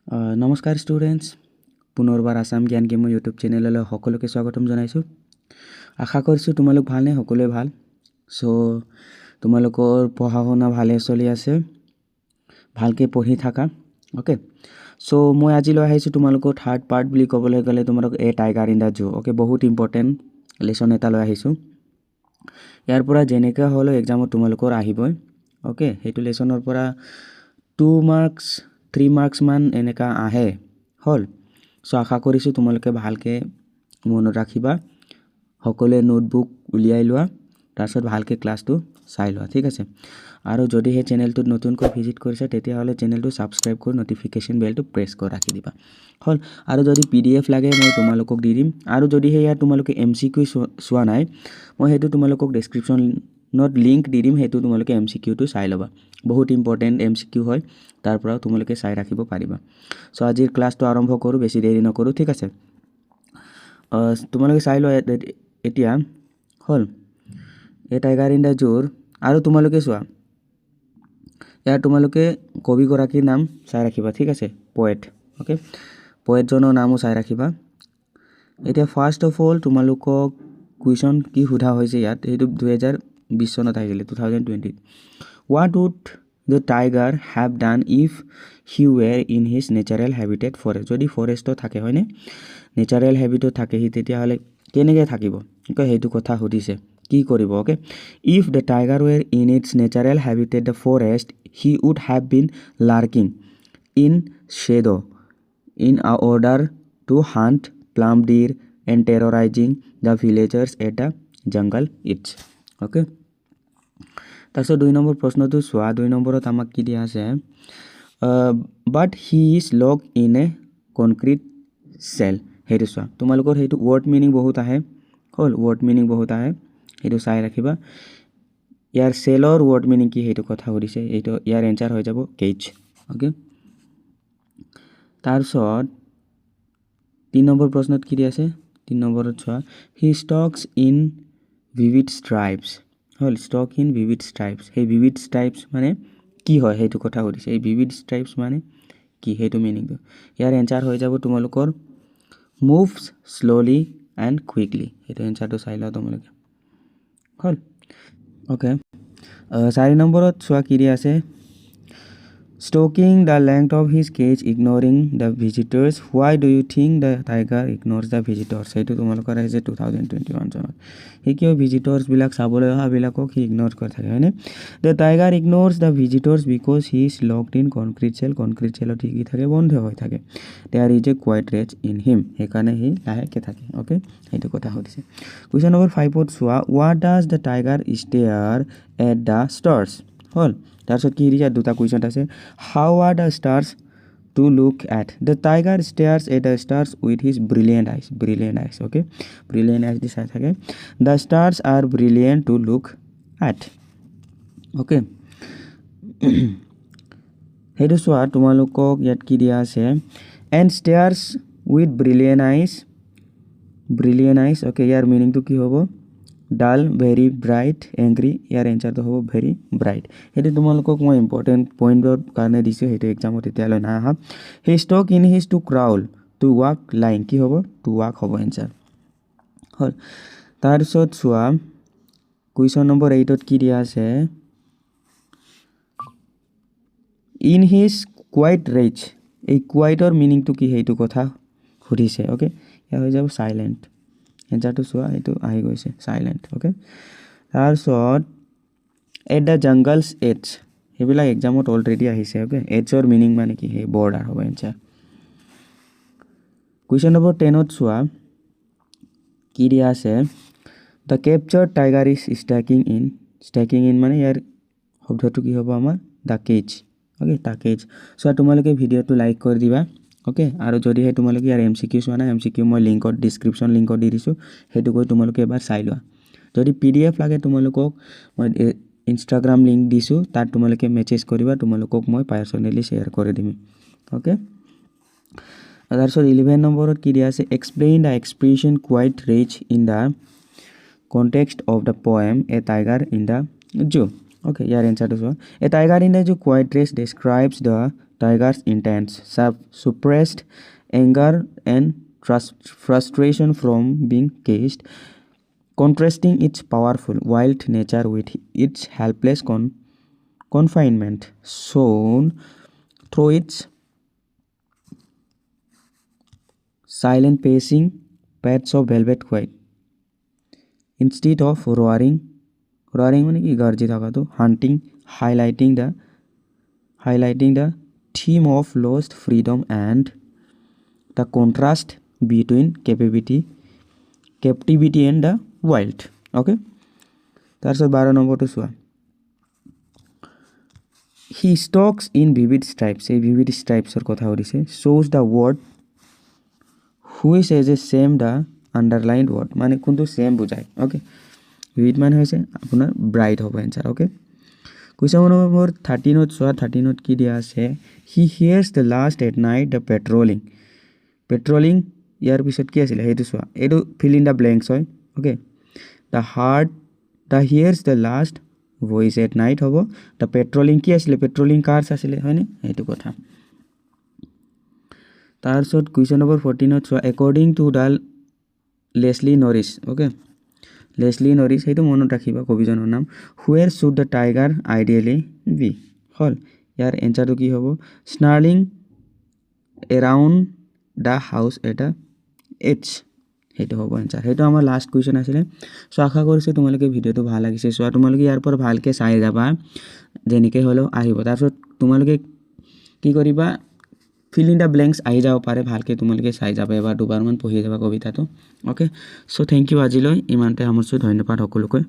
নমস্কাৰ ষ্টুডেণ্টছ, পুনৰবাৰ আসাম জ্ঞান গেমৰ ইউটিউব চেনেললৈ সকলোকে স্বাগতম জনাইছোঁ। আশা কৰিছোঁ তোমালোক ভালনে? সকলোৱে ভাল। চ' তোমালোকৰ পঢ়া শুনা ভালে চলি আছে, ভালকৈ পঢ়ি থাকা। অ'কে, চ' মই আজি লৈ আহিছোঁ তোমালোকৰ থাৰ্ড পাৰ্ট বুলি ক'বলৈ গ'লে তোমালোক a tiger in the zoo. Okay, বহুত ইম্পৰ্টেণ্ট লেচন এটা লৈ আহিছোঁ। ইয়াৰ পৰা যেনেকৈ হ'লেও এক্সামত তোমালোকৰ আহিবই। অ'কে, সেইটো লেচনৰ পৰা 2 মাৰ্কছ 3 মাৰ্কছমান এনেকুৱা আহে হ'ল। চ' আশা কৰিছোঁ তোমালোকে ভালকৈ মনত ৰাখিবা, সকলোৱে নোটবুক উলিয়াই লোৱা, তাৰপিছত ভালকৈ ক্লাছটো চাই লোৱা, ঠিক আছে। আৰু যদি সেই চেনেলটোত নতুনকৈ ভিজিট কৰিছে তেতিয়াহ'লে চেনেলটো ছাবস্ক্ৰাইব কৰি নটিফিকেশ্যন বেলটো প্ৰেছ কৰি ৰাখি দিবা হ'ল। আৰু যদি PDF লাগে মই তোমালোকক দি দিম। আৰু যদি সেয়া তোমালোকে MCQ চোৱা নাই, মই সেইটো তোমালোকক ডেছক্ৰিপশ্যনত লিংক দি দিম, সেইটো তোমালোকে MCQটো চাই ল'বা। বহুত ইম্পৰ্টেণ্ট MCQ হয়, তাৰ পৰাও তোমালোকে চাই ৰাখিব পাৰিবা। চ' আজিৰ ক্লাছটো আৰম্ভ কৰোঁ, বেছি দেৰি নকৰোঁ, ঠিক আছে। তোমালোকে চাই লোৱা এতিয়া হ'ল এ টাইগাৰ ইন দ্য জুৰ। আৰু তোমালোকে চোৱা, ইয়াৰ তোমালোকে কবিগৰাকীৰ নাম চাই ৰাখিবা, ঠিক আছে, পয়েট। অ'কে, পয়েটজনৰ নামো চাই ৰাখিবা। এতিয়া ফাৰ্ষ্ট অফ অল তোমালোকক কুৱেশ্যন কি সোধা হৈছে ইয়াত, সেইটো 2020 চনত আহিছিলে, 2020। What would the tiger have done if he were in his natural habitat forest? যদি ফৰেষ্টত থাকে, হয়নে, নেচাৰেল হেবিটত থাকে সি, তেতিয়াহ'লে কেনেকৈ থাকিব? অ'কে, সেইটো কথা সুধিছে, কি কৰিব? Okay, if the tiger were in its natural habitat the forest he would have been lurking in shadow in order to hunt plump deer and terrorising the villagers at the jungle its. Okay, তাৰপিছত 2 number প্ৰশ্নটো চোৱা। 2 নম্বৰত আমাক কি দিয়া আছে, but he is lock in a concrete cell. সেইটো চোৱা, তোমালোকৰ সেইটো ৱৰ্ড মিনিং বহুত আহে হ'ল, ৱৰ্ড মিনিং বহুত আহে, সেইটো চাই ৰাখিবা। ইয়াৰ চেলৰ ৱৰ্ড মিনিং কি সেইটো কথা সুধিছে, এইটো ইয়াৰ এনচাৰ হৈ যাব কেজ। অ'কে, তাৰপিছত 3 নম্বৰ প্ৰশ্নত কি দি আছে, 3 নম্বৰত চোৱা, হি ষ্টকছ ইন ভিভিড ষ্ট্ৰাইপছ হ'ল, ষ্টক ইন ভিভিড ষ্ট্ৰাইপছ। সেই ভিভিড ষ্ট্ৰাইপছ মানে কি হয় সেইটো কথা সুধিছে। এই ভিভিড ষ্ট্ৰাইপছ মানে কি, সেইটো মিনিংটো। ইয়াৰ এনচাৰ হৈ যাব তোমালোকৰ মুভছ শ্ল'লি এণ্ড কুইকলি। সেইটো এনচাৰটো চাই লোৱা তোমালোকে হ'ল। অ'কে, 4 নম্বৰত চোৱা কি দি আছে, stalking the length of his cage ignoring the visitors, why do you think the tiger ignores the visitors? সেইটো তোমালোকৰ আহিছে 2021 চনত। সি কিয় ভিজিটৰ্ছবিলাক চাবলৈ অহাবিলাকক সি ইগন'ৰ কৰি থাকে, হয়নে? The tiger ignores the visitors because he is locked in concrete cell. Concrete চেলত সি কি থাকে, বন্ধ হৈ থাকে। There is a quiet rage in him, সেইকাৰণে সি লাহেকৈ থাকে। অ'কে, সেইটো কথা সুধিছে। কুৱেশ্যন নম্বৰ 5ত চোৱা, what does the tiger stare at the stars হ'ল। তাৰপিছত কি দিছে, 2টা কুৱেশ্যন আছে। How are the stars to look at? The tiger stares at the stars with his brilliant eyes. Brilliant eyes, okay, brilliant eyes দি চাই থাকে। The stars are brilliant to look at. Okay, সেইটো চোৱা, তোমালোকক ইয়াত কি দিয়া আছে, and stares with brilliant eyes, brilliant eyes. Okay, ইয়াৰ মিনিংটো কি হ'ব, ডাল, ভেৰি ব্ৰাইট, এংগ্ৰি। ইয়াৰ এনচাৰটো হ'ব ভেৰি ব্ৰাইট। সেইটো তোমালোকক মই ইম্পৰ্টেণ্ট পইণ্টৰ কাৰণে দিছোঁ, সেইটো এক্সামত এতিয়ালৈ নাই অহা। He stalk in his to crawl to walk lying, কি হ'ব, টু ৱাক হ'ব এনচাৰ হ'ল। তাৰপিছত চোৱা, কুৱেশ্যন নম্বৰ 8ত কি দিয়া আছে, ইন হিজ কুৱাইট ৰেজ। এই কুৱাইটৰ মিনিংটো কি সেইটো কথা সুধিছে। অ'কে, ইয়াৰ হৈ যাব চাইলেণ্ট। এনচাৰটো চোৱা, এইটো আহি গৈছে চাইলেণ্ট। অ'কে, তাৰপিছত এট দ্য জংগলছ এডছ, সেইবিলাক এক্সামত অলৰেডি আহিছে। অ'কে, এডছৰ মিনিং মানে কি, সেই বৰ্ডাৰ হ'ব এনচাৰ। কুৱেশ্যন নম্বৰ 10ত চোৱা, কি দিয়া আছে, the captured tiger is staking in. Staking in মানে ইয়াৰ শব্দটো কি হ'ব আমাৰ, the cage. Okay, the cage. চোৱা, তোমালোকে ভিডিঅ'টো লাইক কৰি দিবা। অ'কে, আৰু যদিহে তোমালোকে ইয়াৰ MCQ চোৱা নাই, MCQ মই লিংকত ডিছক্ৰিপশ্যন লিংকত দি দিছোঁ, সেইটো গৈ তোমালোকে এবাৰ চাই লোৱা। যদি PDF লাগে তোমালোকক মই ইনষ্টাগ্ৰাম লিংক দিছোঁ, তাত তোমালোকে মেছেজ কৰিবা, তোমালোকক মই পাৰ্চনেলি শ্বেয়াৰ কৰি দিম। অ'কে, তাৰপিছত 11 নম্বৰত কি দিয়া আছে, explain the expression quiet rage in the context of the poem a tiger in the zoo. Okay, ইয়াৰ এনচাৰটো চোৱা, a tiger in the zoo quiet rage describes the tiger's intense suppressed anger and frustration from being caged, contrasting its powerful wild nature with its helpless confinement shown through its silent pacing pads of velvet white. Instead of roaring মানে কি গর্জে থাকাতো, hunting, highlighting the theme of lost freedom and the contrast between captivity and the wild. Okay, তাৰপিছত 12 নম্বৰটো চোৱা, he stalks in vivid stripes, এই vivid stripesৰ কথা সুধিছে, shows the word which has a same the underlined word, মানে কোনটো same বুজায়। Okay, vivid মানে হৈছে আপোনাৰ ব্ৰাইট হ'ব এনচাৰ। অ'কে, কুৱেশ্যন নম্বৰ 13ত চোৱা, 13ত কি দিয়া আছে, he hears the last at night the patrolling ইয়াৰ পিছত কি আছিলে সেইটো চোৱা, এইটো fill in the blanks হয়। Okay, the hears the last voice at night হ'ব, the patrolling কি আছিলে, পেট্ৰলিং কাৰ্ছ আছিলে হয়নে, সেইটো কথা। তাৰপিছত কুৱেশ্যন নম্বৰ 14ত চোৱা, according to the Leslie Norris. Okay, Leslie Norris সেইটো মনত ৰাখিবা কবিজনৰ নাম। Where should the tiger ideally be, হ'ল ইয়াৰ এনচাৰটো কি হ'ব, স্নাৰ্লিং এৰাউণ্ড দ্য হাউচ এটা এইচ, সেইটো হ'ব এনচাৰ। সেইটো আমাৰ লাষ্ট কুৱেশ্যন আছিলে। চ' আশা কৰিছোঁ তোমালোকে ভিডিঅ'টো ভাল লাগিছে। চোৱা, তোমালোকে ইয়াৰ পৰা ভালকৈ চাই যাবা, যেনেকৈ হ'লেও আহিব। তাৰপিছত তোমালোকে কি কৰিবা, fill in the blanks আহি যাব পাৰে, ভালকৈ তোমালোকে চাই যাবা, এবাৰ দুবাৰমান পঢ়ি যাবা কবিতাটো। অ'কে, চ' থেংক ইউ, আজিলৈ ইমানতে সামৰিছোঁ, ধন্যবাদ সকলোকে।